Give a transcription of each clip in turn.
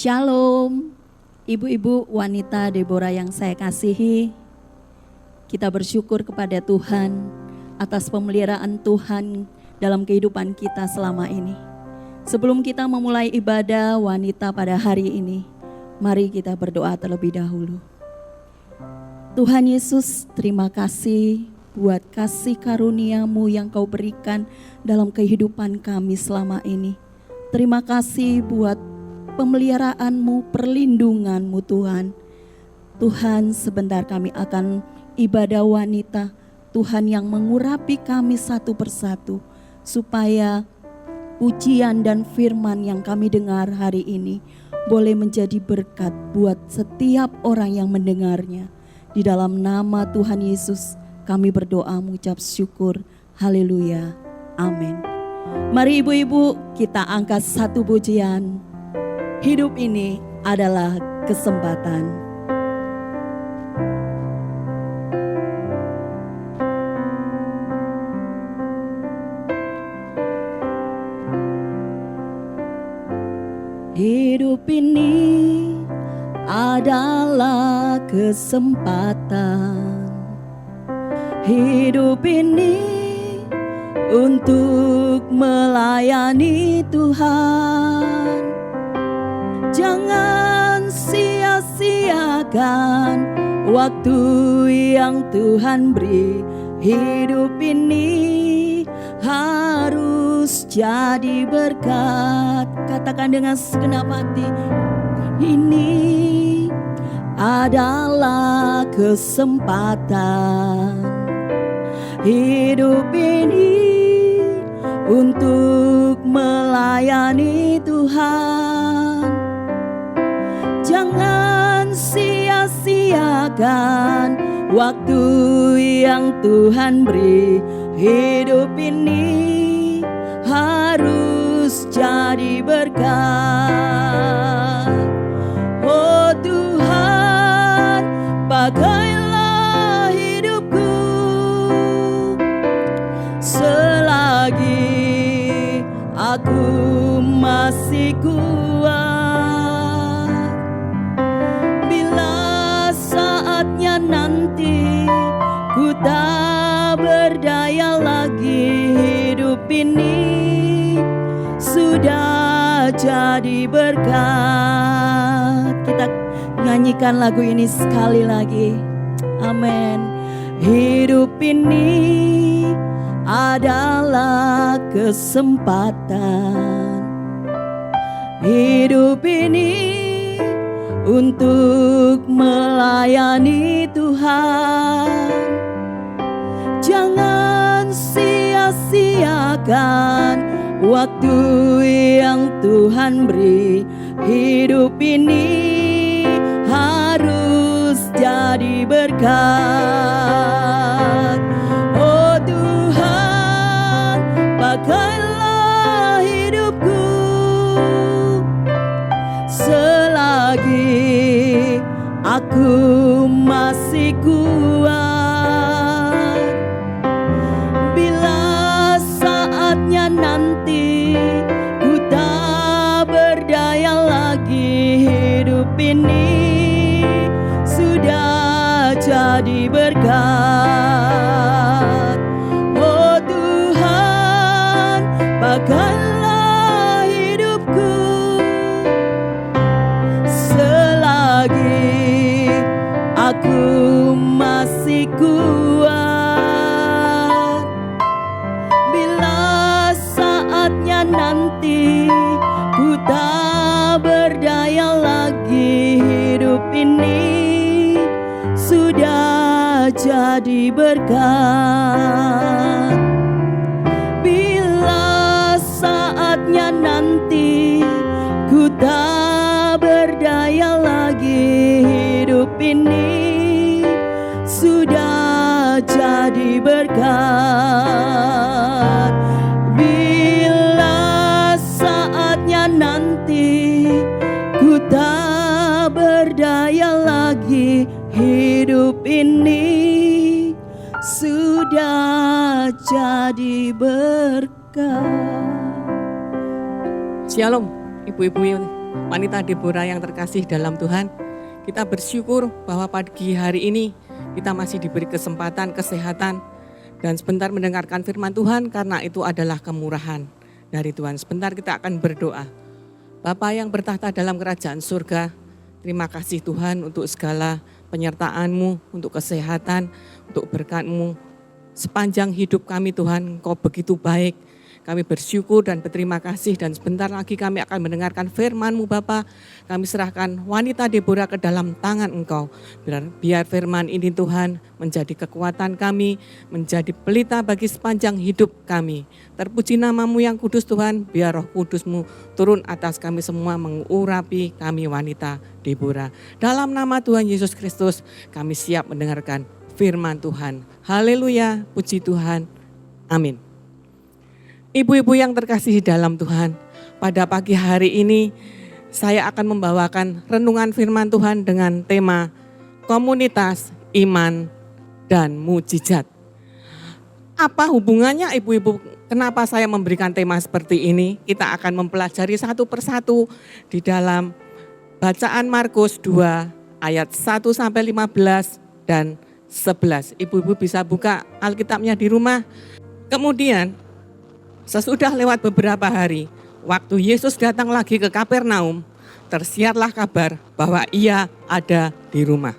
Shalom, ibu-ibu wanita Deborah yang saya kasihi. Kita bersyukur kepada Tuhan atas pemeliharaan Tuhan dalam kehidupan kita selama ini. Sebelum kita memulai ibadah wanita pada hari ini, mari kita berdoa terlebih dahulu. Tuhan Yesus, terima kasih buat kasih karunia-Mu yang Kau berikan dalam kehidupan kami selama ini. Terima kasih buat pemeliharaan-Mu, perlindungan-Mu Tuhan. Tuhan, sebentar kami akan ibadah wanita. Tuhan yang mengurapi kami satu persatu, supaya pujian dan firman yang kami dengar hari ini boleh menjadi berkat buat setiap orang yang mendengarnya. Di dalam nama Tuhan Yesus kami berdoa mengucap syukur. Haleluya. Amin. Mari ibu-ibu kita angkat satu pujian. Hidup ini adalah kesempatan. Hidup ini adalah kesempatan. Hidup ini untuk melayani Tuhan. Jangan sia-siakan waktu yang Tuhan beri. Hidup ini harus jadi berkat. Katakan dengan segenap hati, ini adalah kesempatan. Hidup ini untuk melayani Tuhan. Jangan sia-siakan waktu yang Tuhan beri. Hidup ini harus jadi berkat. Oh Tuhan, pakailah hidupku selagi aku masih kuat. Nanti ku tak berdaya lagi. Hidup ini sudah jadi berkat. Kita nyanyikan lagu ini sekali lagi. Amin. Hidup ini adalah kesempatan. Hidup ini untuk melayani Tuhan. Jangan sia-siakan waktu yang Tuhan beri. Hidup ini harus jadi berkat. Oh Tuhan, pakailah hidupku selagi aku masih kuat. Bila saatnya nanti ku tak berdaya lagi. Hidup ini sudah jadi berkat. Oh Tuhan, pakailah hidupku selagi aku masih kuat. Bila saatnya nanti ku tak berdaya lagi. Hidup ini sudah jadi berkat. Bila saatnya nanti ku tak berdaya lagi. Hidup ini sudah jadi berkat. Bila saatnya nanti ku tak berdaya lagi. Hidup ini sudah jadi berkat. Shalom, ibu-ibu yang wanita Deborah yang terkasih dalam Tuhan, kita bersyukur bahwa pagi hari ini kita masih diberi kesempatan, kesehatan, dan sebentar mendengarkan firman Tuhan karena itu adalah kemurahan dari Tuhan. Sebentar kita akan berdoa. Bapa yang bertahta dalam kerajaan surga, terima kasih Tuhan untuk segala penyertaan-Mu, untuk kesehatan, untuk berkat-Mu. Sepanjang hidup kami Tuhan, Engkau begitu baik. Kami bersyukur dan berterima kasih dan sebentar lagi kami akan mendengarkan firman-Mu Bapa. Kami serahkan wanita Deborah ke dalam tangan Engkau. Biar firman ini Tuhan menjadi kekuatan kami, menjadi pelita bagi sepanjang hidup kami. Terpuji nama-Mu yang kudus Tuhan, biar Roh Kudus-Mu turun atas kami semua mengurapi kami wanita Deborah. Dalam nama Tuhan Yesus Kristus kami siap mendengarkan firman Tuhan. Haleluya, puji Tuhan. Amin. Ibu-ibu yang terkasihi dalam Tuhan, pada pagi hari ini saya akan membawakan renungan firman Tuhan dengan tema komunitas iman dan mujizat. Apa hubungannya ibu-ibu? Kenapa saya memberikan tema seperti ini? Kita akan mempelajari satu persatu di dalam bacaan Markus 2 ayat 1 sampai 15 dan 11. Ibu-ibu bisa buka Alkitabnya di rumah. Kemudian sesudah lewat beberapa hari, waktu Yesus datang lagi ke Kapernaum, tersiarlah kabar bahwa ia ada di rumah.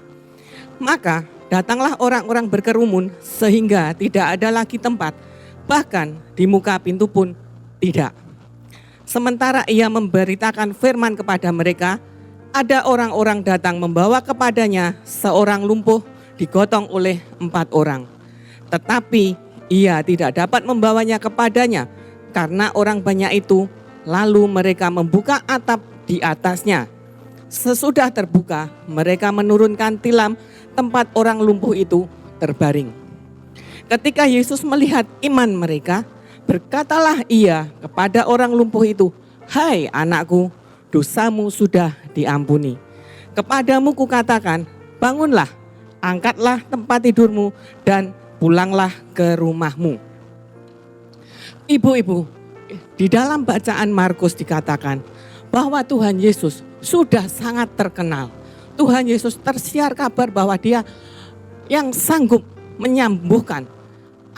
Maka datanglah orang-orang berkerumun sehingga tidak ada lagi tempat, bahkan di muka pintu pun tidak. Sementara ia memberitakan firman kepada mereka, ada orang-orang datang membawa kepadanya seorang lumpuh digotong oleh 4 orang. Tetapi ia tidak dapat membawanya kepadanya karena orang banyak itu. Lalu mereka membuka atap di atasnya. Sesudah terbuka, mereka menurunkan tilam tempat orang lumpuh itu terbaring. Ketika Yesus melihat iman mereka, berkatalah ia kepada orang lumpuh itu, "Hai anakku, dosamu sudah diampuni. Kepadamu kukatakan, bangunlah, angkatlah tempat tidurmu dan pulanglah ke rumahmu." Ibu-ibu, di dalam bacaan Markus dikatakan bahwa Tuhan Yesus sudah sangat terkenal. Tuhan Yesus tersiar kabar bahwa Dia yang sanggup menyembuhkan.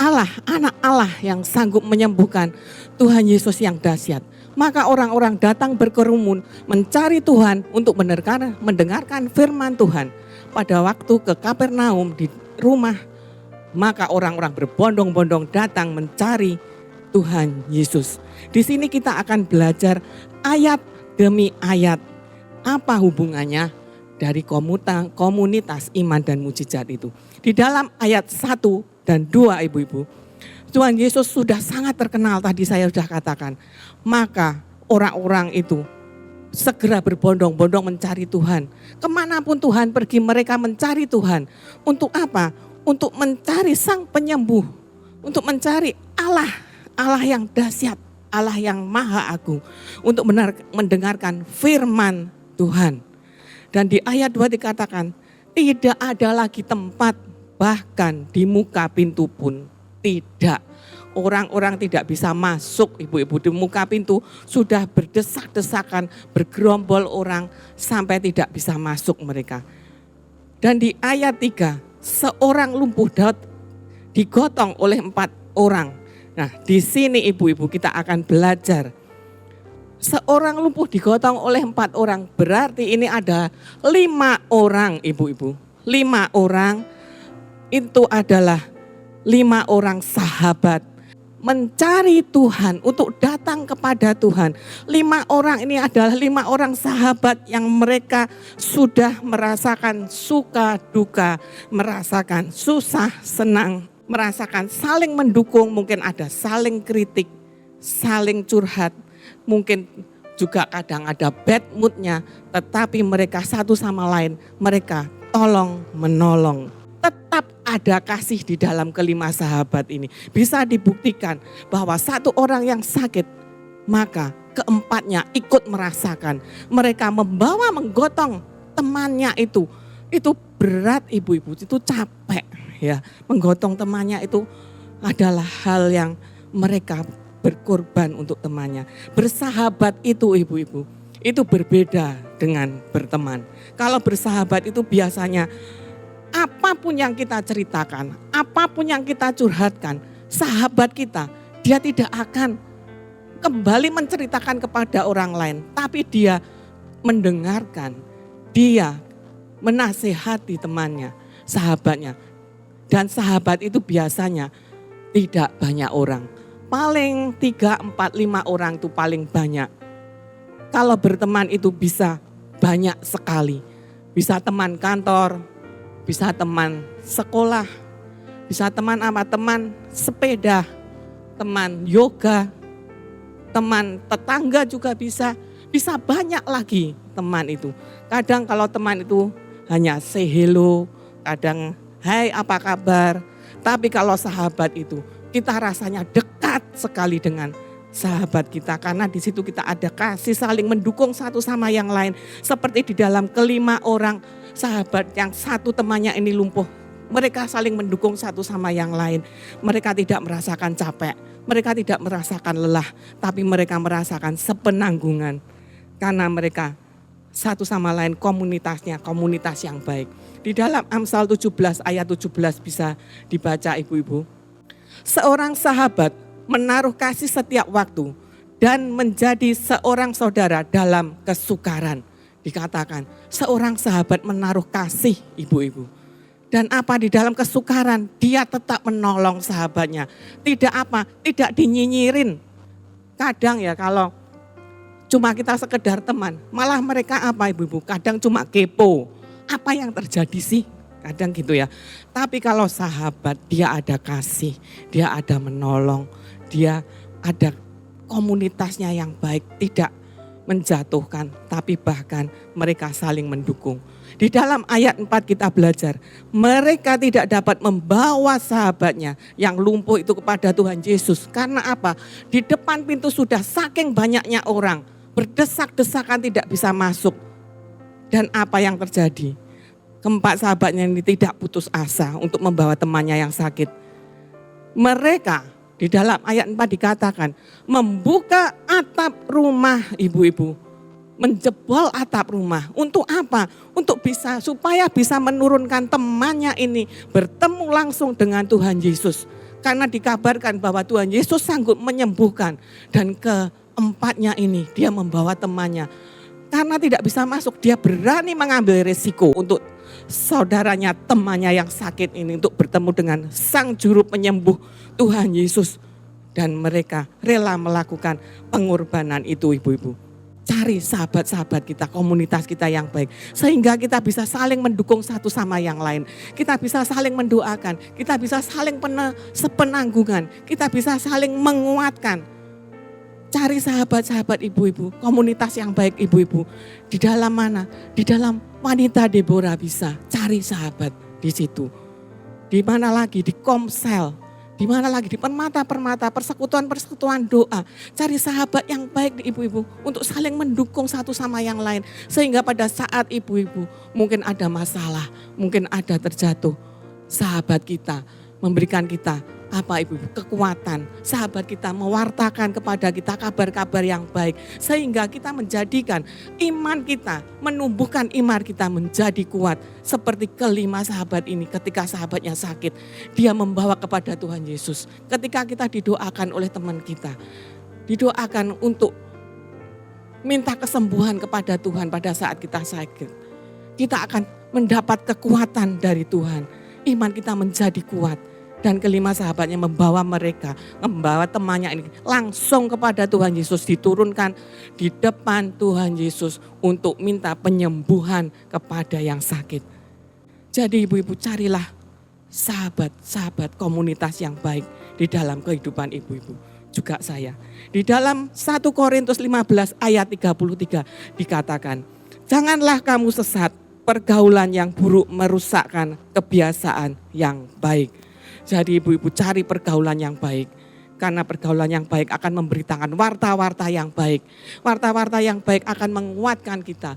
Allah, anak Allah yang sanggup menyembuhkan. Tuhan Yesus yang dahsyat. Maka orang-orang datang berkerumun mencari Tuhan untuk mendengarkan firman Tuhan. Pada waktu ke Kapernaum di rumah, maka orang-orang berbondong-bondong datang mencari Tuhan Yesus. Di sini kita akan belajar ayat demi ayat apa hubungannya dari komunitas iman dan mujizat itu. Di dalam ayat 1 dan 2 ibu-ibu, Tuhan Yesus sudah sangat terkenal, tadi saya sudah katakan. Maka orang-orang itu segera berbondong-bondong mencari Tuhan. Kemanapun Tuhan pergi, mereka mencari Tuhan. Untuk apa? Untuk mencari Sang Penyembuh. Untuk mencari Allah yang dahsyat, Allah yang maha agung. Untuk mendengarkan firman Tuhan. Dan di ayat 2 dikatakan, tidak ada lagi tempat, bahkan di muka pintu pun tidak. Orang-orang tidak bisa masuk, ibu-ibu, di muka pintu sudah berdesak-desakan, bergerombol orang sampai tidak bisa masuk mereka. Dan di ayat 3, seorang lumpuh digotong oleh 4 orang. Nah, di sini ibu-ibu kita akan belajar. Seorang lumpuh digotong oleh 4 orang, berarti ini ada 5 orang ibu-ibu. 5 orang itu adalah 5 orang sahabat mencari Tuhan, untuk datang kepada Tuhan. 5 orang ini adalah 5 orang sahabat yang mereka sudah merasakan suka duka, merasakan susah senang, merasakan saling mendukung, mungkin ada saling kritik, saling curhat, mungkin juga kadang ada bad moodnya, tetapi mereka satu sama lain, mereka tolong menolong. Tetap ada kasih di dalam kelima sahabat ini. Bisa dibuktikan bahwa satu orang yang sakit, maka keempatnya ikut merasakan. Mereka membawa menggotong temannya itu berat ibu-ibu, itu capek ya. Menggotong temannya itu adalah hal yang mereka berkorban untuk temannya. Bersahabat itu ibu-ibu itu berbeda dengan berteman. Kalau bersahabat itu biasanya apapun yang kita ceritakan, apapun yang kita curhatkan, sahabat kita, dia tidak akan kembali menceritakan kepada orang lain, tapi dia mendengarkan, dia menasehati temannya, sahabatnya. Dan sahabat itu biasanya tidak banyak orang. Paling 3, 4, 5 orang itu paling banyak. Kalau berteman itu bisa banyak sekali. Bisa teman kantor, bisa teman sekolah, bisa teman apa? Teman sepeda, teman yoga, teman tetangga juga bisa. Bisa banyak lagi teman itu. Kadang kalau teman itu hanya say hello, kadang hai apa kabar. Tapi kalau sahabat itu kita rasanya dekat sekali dengan sahabat kita. Karena di situ kita ada kasih saling mendukung satu sama yang lain. Seperti di dalam kelima orang sahabat yang satu temannya ini lumpuh. Mereka saling mendukung satu sama yang lain. Mereka tidak merasakan capek. Mereka tidak merasakan lelah. Tapi mereka merasakan sepenanggungan. Karena mereka satu sama lain komunitasnya, komunitas yang baik. Di dalam Amsal 17 ayat 17 bisa dibaca ibu-ibu. Seorang sahabat menaruh kasih setiap waktu dan menjadi seorang saudara dalam kesukaran. Dikatakan seorang sahabat menaruh kasih ibu-ibu. Dan apa di dalam kesukaran dia tetap menolong sahabatnya. Tidak apa, tidak dinyinyirin. Kadang ya kalau cuma kita sekedar teman, malah mereka apa ibu-ibu? Kadang cuma kepo. Apa yang terjadi sih? Kadang gitu ya. Tapi kalau sahabat dia ada kasih, dia ada menolong, dia ada komunitasnya yang baik, tidak menjatuhkan, tapi bahkan mereka saling mendukung. Di dalam ayat 4 kita belajar, mereka tidak dapat membawa sahabatnya yang lumpuh itu kepada Tuhan Yesus. Karena apa? Di depan pintu sudah saking banyaknya orang, berdesak-desakan tidak bisa masuk. Dan apa yang terjadi? Keempat sahabatnya ini tidak putus asa untuk membawa temannya yang sakit. Mereka di dalam ayat 4 dikatakan membuka atap rumah ibu-ibu. Menjebol atap rumah. Untuk apa? Untuk supaya bisa menurunkan temannya ini bertemu langsung dengan Tuhan Yesus. Karena dikabarkan bahwa Tuhan Yesus sanggup menyembuhkan. Dan keempatnya ini dia membawa temannya. Karena tidak bisa masuk, dia berani mengambil risiko untuk saudaranya, temannya yang sakit ini untuk bertemu dengan sang juru penyembuh Tuhan Yesus. Dan mereka rela melakukan pengorbanan itu ibu-ibu. Cari sahabat-sahabat kita, komunitas kita yang baik. Sehingga kita bisa saling mendukung satu sama yang lain. Kita bisa saling mendoakan, kita bisa saling sepenanggungan, kita bisa saling menguatkan. Cari sahabat-sahabat ibu-ibu, komunitas yang baik ibu-ibu. Di dalam mana? Di dalam wanita Deborah bisa cari sahabat di situ. Di mana lagi? Di Komsel. Di mana lagi? Di permata-permata, persekutuan-persekutuan doa. Cari sahabat yang baik di ibu-ibu untuk saling mendukung satu sama yang lain. Sehingga pada saat ibu-ibu mungkin ada masalah, mungkin ada terjatuh. Sahabat kita memberikan kita apa ibu-ibu? Kekuatan. Sahabat kita mewartakan kepada kita kabar-kabar yang baik. Sehingga kita menjadikan iman kita, menumbuhkan iman kita menjadi kuat. Seperti kelima sahabat ini ketika sahabatnya sakit. Dia membawa kepada Tuhan Yesus. Ketika kita didoakan oleh teman kita. Didoakan untuk minta kesembuhan kepada Tuhan pada saat kita sakit. Kita akan mendapat kekuatan dari Tuhan. Iman kita menjadi kuat. Dan kelima sahabatnya membawa temannya ini langsung kepada Tuhan Yesus, diturunkan di depan Tuhan Yesus untuk minta penyembuhan kepada yang sakit. Jadi ibu-ibu carilah sahabat-sahabat komunitas yang baik di dalam kehidupan ibu-ibu. Juga saya. Di dalam 1 Korintus 15 ayat 33 dikatakan, janganlah kamu sesat, pergaulan yang buruk merusakkan kebiasaan yang baik. Jadi ibu-ibu cari pergaulan yang baik. Karena pergaulan yang baik akan memberitakan warta-warta yang baik. Warta-warta yang baik akan menguatkan kita.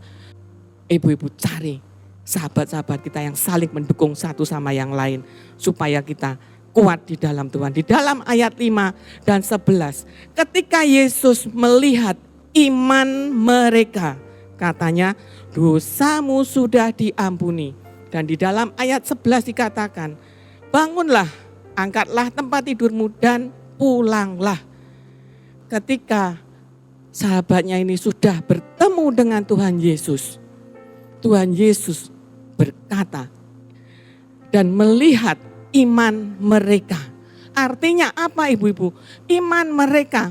Ibu-ibu cari sahabat-sahabat kita yang saling mendukung satu sama yang lain. Supaya kita kuat di dalam Tuhan. Di dalam ayat 5 dan 11. Ketika Yesus melihat iman mereka. Katanya, dosamu sudah diampuni. Dan di dalam ayat 11 dikatakan, bangunlah, angkatlah tempat tidurmu dan pulanglah. Ketika sahabatnya ini sudah bertemu dengan Tuhan Yesus berkata dan melihat iman mereka. Artinya apa ibu-ibu? Iman mereka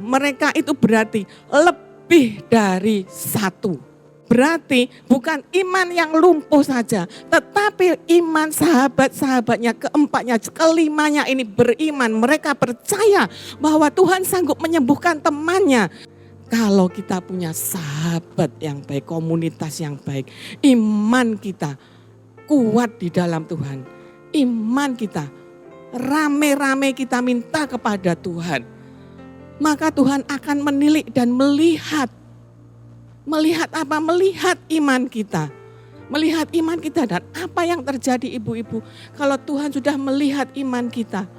itu berarti lebih dari satu. Berarti bukan iman yang lumpuh saja, tetapi iman sahabat-sahabatnya, keempatnya, kelimanya ini beriman. Mereka percaya bahwa Tuhan sanggup menyembuhkan temannya. Kalau kita punya sahabat yang baik, komunitas yang baik, iman kita kuat di dalam Tuhan. Iman kita, rame-rame kita minta kepada Tuhan. Maka Tuhan akan menilik dan melihat. Melihat apa? Melihat iman kita. Melihat iman kita dan apa yang terjadi ibu-ibu. Kalau Tuhan sudah melihat iman kita,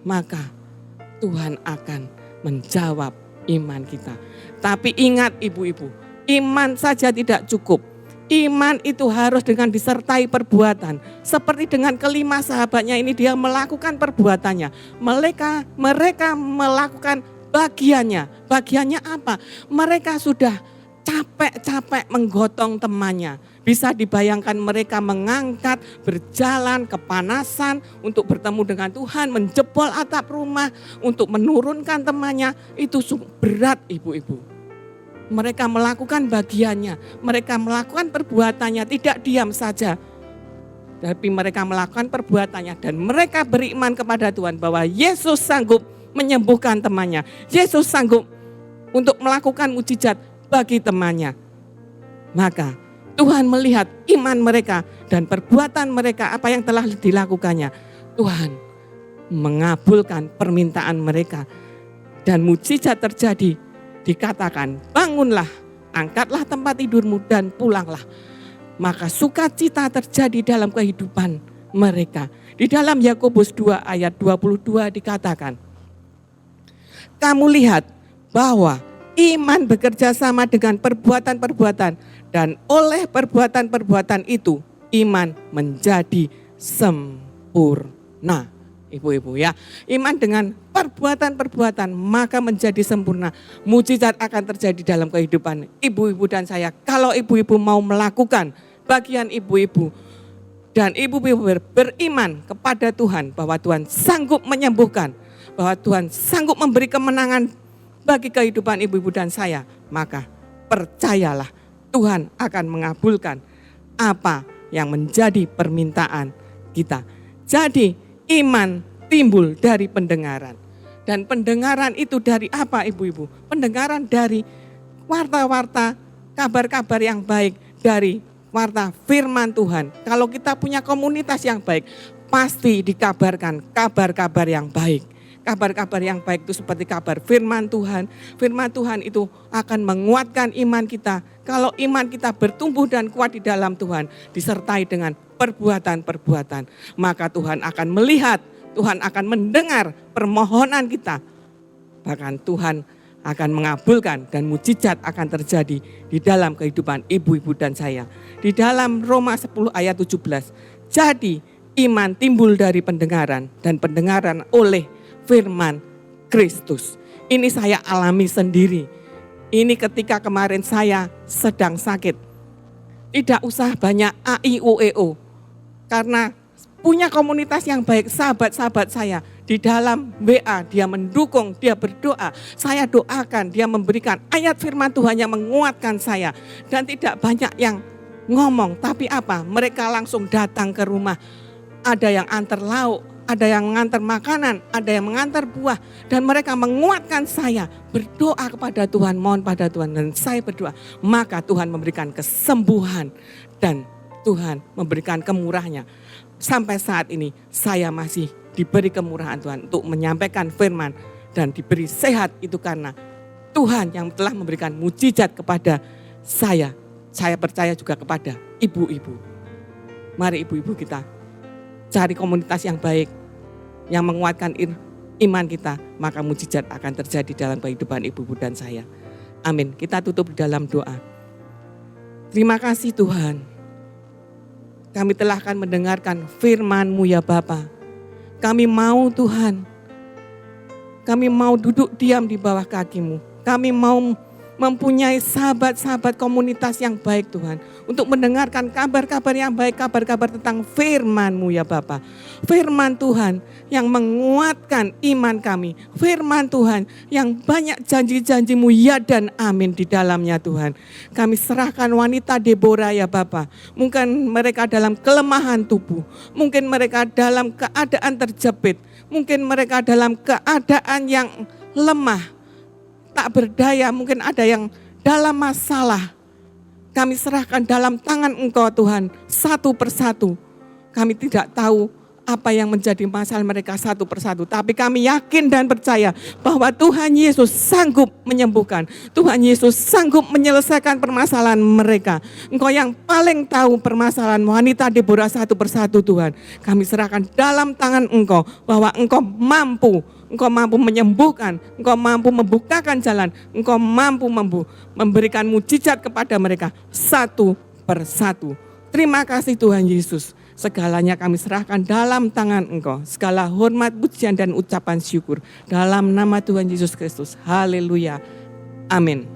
maka Tuhan akan menjawab iman kita. Tapi ingat ibu-ibu, iman saja tidak cukup. Iman itu harus dengan disertai perbuatan. Seperti dengan kelima sahabatnya ini, dia melakukan perbuatannya. Mereka melakukan bagiannya. Bagiannya apa? Mereka sudah capek-capek menggotong temannya. Bisa dibayangkan mereka mengangkat, berjalan kepanasan untuk bertemu dengan Tuhan, menjebol atap rumah untuk menurunkan temannya. Itu berat ibu-ibu. Mereka melakukan bagiannya, mereka melakukan perbuatannya, tidak diam saja. Tapi mereka melakukan perbuatannya dan mereka beriman kepada Tuhan bahwa Yesus sanggup menyembuhkan temannya. Yesus sanggup untuk melakukan mujizat bagi temannya. Maka Tuhan melihat iman mereka dan perbuatan mereka, apa yang telah dilakukannya. Tuhan mengabulkan permintaan mereka dan mujizat terjadi. Dikatakan, bangunlah, angkatlah tempat tidurmu dan pulanglah. Maka sukacita terjadi dalam kehidupan mereka. Di dalam Yakobus 2 ayat 22 dikatakan, kamu lihat bahwa iman bekerja sama dengan perbuatan-perbuatan, dan oleh perbuatan-perbuatan itu iman menjadi sempurna. Ibu-ibu ya, iman dengan perbuatan-perbuatan maka menjadi sempurna. Mujizat akan terjadi dalam kehidupan ibu-ibu dan saya. Kalau ibu-ibu mau melakukan bagian ibu-ibu dan ibu-ibu beriman kepada Tuhan bahwa Tuhan sanggup menyembuhkan, bahwa Tuhan sanggup memberi kemenangan bagi kehidupan ibu-ibu dan saya, maka percayalah Tuhan akan mengabulkan apa yang menjadi permintaan kita. Jadi iman timbul dari pendengaran. Dan pendengaran itu dari apa ibu-ibu? Pendengaran dari warta-warta, kabar-kabar yang baik, dari warta firman Tuhan. Kalau kita punya komunitas yang baik, pasti dikabarkan kabar-kabar yang baik. Kabar-kabar yang baik itu seperti kabar firman Tuhan. Firman Tuhan itu akan menguatkan iman kita. Kalau iman kita bertumbuh dan kuat di dalam Tuhan, disertai dengan perbuatan-perbuatan, maka Tuhan akan melihat, Tuhan akan mendengar permohonan kita. Bahkan Tuhan akan mengabulkan dan mujizat akan terjadi di dalam kehidupan ibu-ibu dan saya. Di dalam Roma 10 ayat 17, jadi iman timbul dari pendengaran dan pendengaran oleh firman Kristus. Ini saya alami sendiri. Ini ketika kemarin saya sedang sakit. Tidak usah banyak AIUEO. Karena punya komunitas yang baik, sahabat-sahabat saya. Di dalam WA dia mendukung, dia berdoa. Saya doakan, dia memberikan ayat firman Tuhan yang menguatkan saya. Dan tidak banyak yang ngomong. Tapi apa? Mereka langsung datang ke rumah. Ada yang antar lauk, ada yang mengantar makanan, ada yang mengantar buah. Dan mereka menguatkan saya berdoa kepada Tuhan, mohon pada Tuhan. Dan saya berdoa, maka Tuhan memberikan kesembuhan dan Tuhan memberikan kemurahannya. Sampai saat ini saya masih diberi kemurahan Tuhan untuk menyampaikan firman dan diberi sehat, itu karena Tuhan yang telah memberikan mujizat kepada saya. Saya percaya juga kepada ibu-ibu. Mari ibu-ibu kita cari komunitas yang baik, yang menguatkan iman kita, maka mujizat akan terjadi dalam kehidupan ibu-ibu dan saya. Amin. Kita tutup di dalam doa. Terima kasih Tuhan. Kami telah akan mendengarkan firman-Mu ya Bapa. Kami mau Tuhan. Kami mau duduk diam di bawah kaki-Mu. Kami mau mempunyai sahabat-sahabat komunitas yang baik Tuhan. Untuk mendengarkan kabar-kabar yang baik, kabar-kabar tentang firman-Mu ya Bapa. Firman Tuhan yang menguatkan iman kami. Firman Tuhan yang banyak janji-janji-Mu ya dan amin di dalamnya Tuhan. Kami serahkan wanita Deborah ya Bapa. Mungkin mereka dalam kelemahan tubuh. Mungkin mereka dalam keadaan terjepit. Mungkin mereka dalam keadaan yang lemah. Tak berdaya, mungkin ada yang dalam masalah. Kami serahkan dalam tangan Engkau Tuhan, satu persatu. Kami tidak tahu apa yang menjadi masalah mereka satu persatu. Tapi kami yakin dan percaya bahwa Tuhan Yesus sanggup menyembuhkan. Tuhan Yesus sanggup menyelesaikan permasalahan mereka. Engkau yang paling tahu permasalahan wanita Deborah satu persatu Tuhan. Kami serahkan dalam tangan Engkau bahwa Engkau mampu. Engkau mampu menyembuhkan, Engkau mampu membukakan jalan, Engkau mampu memberikan mujizat kepada mereka satu persatu. Terima kasih Tuhan Yesus. Segalanya kami serahkan dalam tangan Engkau. Segala hormat, pujian dan ucapan syukur. Dalam nama Tuhan Yesus Kristus. Haleluya. Amin.